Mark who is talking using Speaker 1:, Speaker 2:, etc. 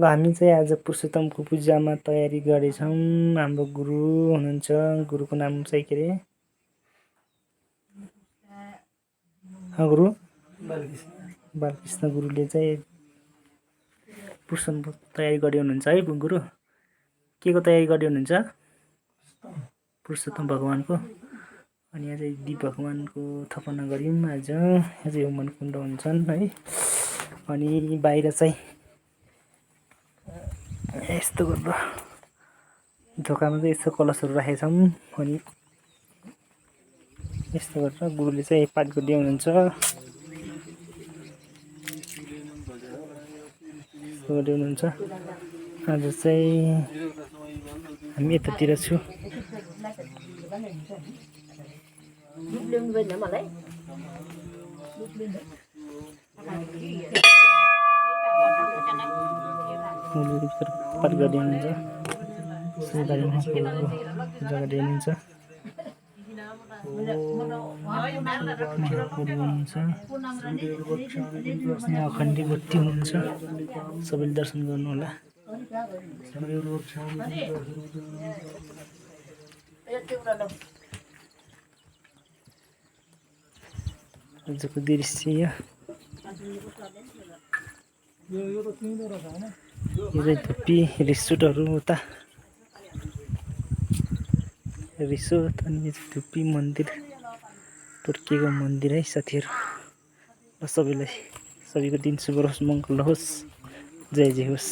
Speaker 1: ल हामी चाहिँ आज पुरुषोत्तमको पूजामा तयारी गरेछौँ। हाम्रो गुरु हुनुहुन्छ, गुरुको नाम चाहिँ के अरे? गुरु बालकृष्ण गुरुले चाहिँ पुरुषोत्तमको तयारी गर्दै हुनुहुन्छ है। गुरु के को तयारी गर्दै हुनुहुन्छ? पुरुषोत्तम भगवानको। अनि आज दीप भगवानको थपना गऱ्यौँ। आज होमन कुण्ड हुन्छन् है। अनि बाहिर चाहिँ यस्तो गरेर ढोकामा चाहिँ यस्तो कलशहरू राखेका छौँ। अनि यस्तो गरेर गुरुले चाहिँ पाठ गर्दै हुनुहुन्छ। गर्दै हुनुहुन्छ। आज चाहिँ हामी यतातिर छु। पाठ गर्दै हुनुहुन्छ। पूजा गर्दै हुनुहुन्छ। यहाँ अखण्डी बत्ती हुनुहुन्छ, सबैले दर्शन गर्नुहोला। आजको दृश्य यो चाहिँ धुप्पी रिसोर्टहरू उता रिसोर्ट। अनि यो चाहिँ धुप्पी मन्दिर, तुर्कीको मन्दिर है साथीहरू। र सबैको दिन शुभ होस्, मङ्गल होस्, जय जय होस्।